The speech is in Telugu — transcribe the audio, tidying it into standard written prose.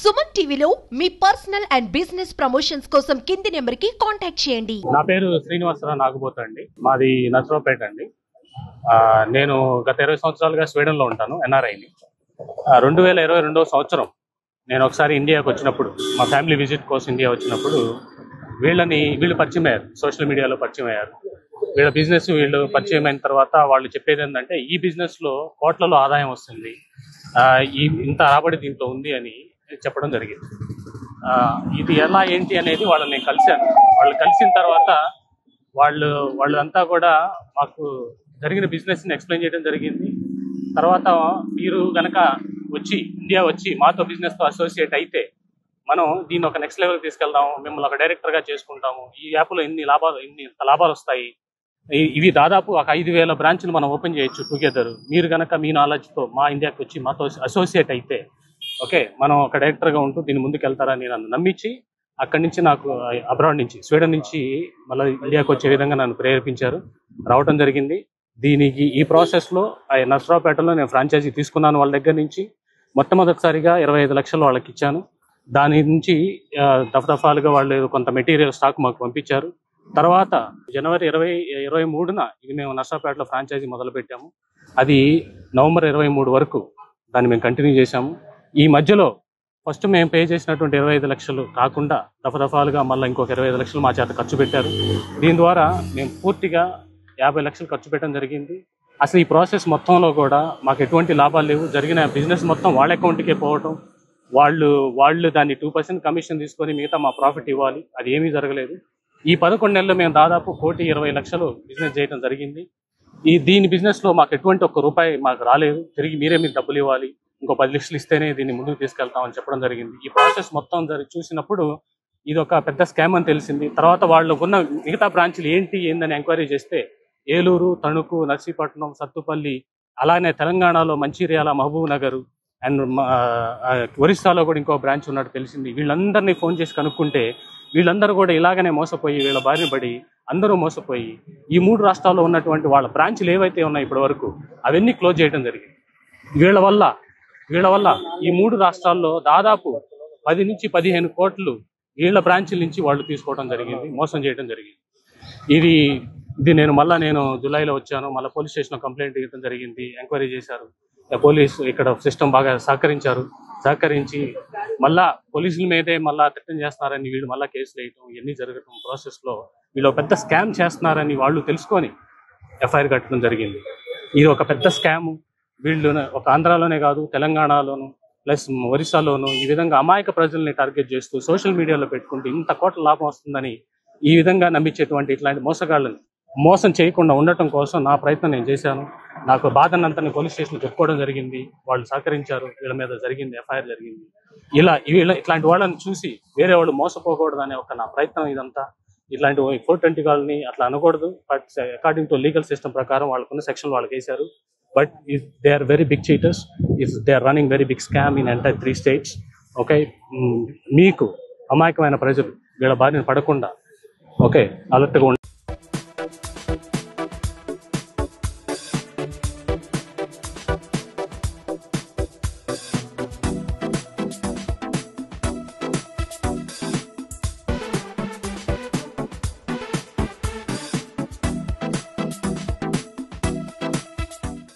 సుమన్ టీవీలో మీ పర్సనల్ అండ్ బిజినెస్ ప్రమోషన్స్ కోసం కింది నెంబర్ కి కాంటాక్ట్ చేయండి. నా పేరు శ్రీనివాసరావు నాగబోతు అండి. మాది నర్సరావుపేట అండి. నేను గత 20 సంవత్సరాలుగా స్వీడన్ లో ఉంటాను, ఎన్ఆర్ఐని. 2022వ సంవత్సరం నేను ఒకసారి ఇండియాకి వచ్చినప్పుడు, మా ఫ్యామిలీ విజిట్ కోసం ఇండియా వచ్చినప్పుడు వీళ్ళు పరిచయం అయ్యారు, సోషల్ మీడియాలో పరిచయం అయ్యారు. వీళ్ళ బిజినెస్ వీళ్ళు పరిచయం అయిన తర్వాత వాళ్ళు చెప్పేది ఏంటంటే, ఈ బిజినెస్ లో కోట్లలో ఆదాయం వస్తుంది, ఇంత రాబడి దీంట్లో ఉంది అని చెప్పడం జరిగింది. ఇది ఎలా ఏంటి అనేది వాళ్ళని నేను కలిశాను. వాళ్ళు కలిసిన తర్వాత వాళ్ళంతా కూడా మాకు జరిగిన బిజినెస్ని ఎక్స్ప్లెయిన్ చేయడం జరిగింది. తర్వాత మీరు కనుక ఇండియా వచ్చి మాతో బిజినెస్తో అసోసియేట్ అయితే మనం దీన్ని ఒక నెక్స్ట్ లెవెల్కి తీసుకెళ్దాము, మిమ్మల్ని ఒక డైరెక్టర్గా చేసుకుంటాము, ఈ యాప్లో ఇంత లాభాలు వస్తాయి, ఇవి దాదాపు ఒక 5,000 బ్రాంచ్లు మనం ఓపెన్ చేయొచ్చు టుగెదర్, మీరు కనుక మీ నాలెడ్జ్తో మా ఇండియాకి వచ్చి మాతో అసోసియేట్ అయితే ఓకే మనం ఒక డైరెక్టర్గా ఉంటూ దీన్ని ముందుకు వెళ్తారని నన్ను నమ్మించి అక్కడి నుంచి నాకు అబ్రాడ్ నుంచి స్వీడన్ నుంచి మళ్ళీ ఇండియాకి వచ్చే విధంగా నన్ను ప్రేరేపించారు, రావడం జరిగింది. ఈ ప్రాసెస్లో నర్సరావుపేటలో నేను ఫ్రాంచైజీ తీసుకున్నాను. వాళ్ళ దగ్గర నుంచి మొట్టమొదటిసారిగా 25 లక్షలు వాళ్ళకి ఇచ్చాను. దాని నుంచి దఫాలుగా వాళ్ళు కొంత మెటీరియల్ స్టాక్ మాకు పంపించారు. తర్వాత జనవరి 23న ఇది మేము నర్సరావుపేటలో ఫ్రాంచైజీ మొదలుపెట్టాము. అది నవంబర్ 23 వరకు దాన్ని మేము కంటిన్యూ చేశాము. ఈ మధ్యలో ఫస్ట్ మేము పే చేసినటువంటి 25 లక్షలు కాకుండా దఫాలుగా మళ్ళీ ఇంకొక 25 లక్షలు మా చేత ఖర్చు పెట్టారు. దీని ద్వారా మేము పూర్తిగా 50 లక్షలు ఖర్చు పెట్టడం జరిగింది. అసలు ఈ ప్రాసెస్ మొత్తంలో కూడా మాకు ఎటువంటి లాభాలు లేవు. జరిగిన బిజినెస్ మొత్తం వాళ్ళ అకౌంట్కే పోవటం, వాళ్ళు దాన్ని 2% కమిషన్ తీసుకొని మిగతా మా ప్రాఫిట్ ఇవ్వాలి, అది ఏమీ జరగలేదు. ఈ 11 నెలల్లో మేము దాదాపు 1,20,00,000 బిజినెస్ చేయడం జరిగింది. దీని బిజినెస్లో మాకు ఎటువంటి ఒక్క రూపాయి మాకు రాలేదు. తిరిగి మీరు డబ్బులు ఇవ్వాలి, ఇంకో 10 లక్షలు ఇస్తేనే దీన్ని ముందుకు తీసుకెళ్తామని చెప్పడం జరిగింది. ఈ ప్రాసెస్ మొత్తం చూసినప్పుడు ఇది ఒక పెద్ద స్కామ్ అని తెలిసింది. తర్వాత వాళ్ళు ఉన్న మిగతా బ్రాంచ్లు ఏందని ఎంక్వైరీ చేస్తే ఏలూరు, తణుకు, నర్సీపట్నం, సత్తుపల్లి, అలానే తెలంగాణలో మంచిర్యాల, మహబూబ్ నగర్ అండ్ ఒరిస్సాలో కూడా ఇంకో బ్రాంచ్ ఉన్నట్టు తెలిసింది. వీళ్ళందరినీ ఫోన్ చేసి కనుక్కుంటే వీళ్ళందరూ కూడా ఇలాగనే మోసపోయి, వీళ్ళ బారిన పడి అందరూ మోసపోయి ఈ 3 రాష్ట్రాల్లో ఉన్నటువంటి వాళ్ళ బ్రాంచ్లు ఏవైతే ఉన్నాయో ఇప్పటి వరకు అవన్నీ క్లోజ్ చేయడం జరిగింది. వీళ్ళ వల్ల ఈ 3 రాష్ట్రాల్లో దాదాపు 10 నుంచి 15 కోట్లు వీళ్ళ బ్రాంచ్ల నుంచి వాళ్ళు తీసుకోవడం జరిగింది, మోసం చేయడం జరిగింది. ఇది నేను జూలైలో వచ్చాను. మళ్ళీ పోలీస్ స్టేషన్లో కంప్లైంట్ ఇవ్వడం జరిగింది. ఎంక్వైరీ చేశారు. పోలీసు ఇక్కడ సిస్టమ్ బాగా సహకరించి మళ్ళా పోలీసుల మీదే మళ్ళా థ్రెటన్ చేస్తున్నారని వీళ్ళు మళ్ళీ కేసులు వేయటం, ఇవన్నీ జరగటం ప్రాసెస్లో వీళ్ళు పెద్ద స్కామ్ చేస్తున్నారని వాళ్ళు తెలుసుకొని ఎఫ్ఐఆర్ కట్టడం జరిగింది. ఇది ఒక పెద్ద స్కాము. వీళ్ళు ఒక ఆంధ్రాలోనే కాదు, తెలంగాణలోను ప్లస్ ఒరిస్సాలోను ఈ విధంగా అమాయక ప్రజల్ని టార్గెట్ చేస్తూ సోషల్ మీడియాలో పెట్టుకుంటూ ఇంత కోట్ల లాభం వస్తుందని ఈ విధంగా నమ్మించేటువంటి ఇట్లాంటి మోసగాళ్ళని మోసం చేయకుండా ఉండటం కోసం నా ప్రయత్నం నేను చేశాను. నాకు బాధనంతని పోలీస్ స్టేషన్లో చెప్పుకోవడం జరిగింది. వాళ్ళు సహకరించారు. వీళ్ళ మీద ఎఫ్ఐఆర్ జరిగింది. ఇట్లాంటి వాళ్ళని చూసి వేరే వాళ్ళు మోసపోకూడదనే నా ప్రయత్నం ఇదంతా. ఇట్లాంటి 420 కాలనీ అట్లా అనకూడదు. But according to legal system ప్రకారం వాళ్ళకున్న సెక్షన్ వాళ్ళకి వేశారు. But they are very big cheaters. They are running very big scam in entire 3 states. Okay, మీకు అమాయకమైన ప్రజలు వీళ్ళ బారిన పడకుండా ఓకే అలర్ట్గా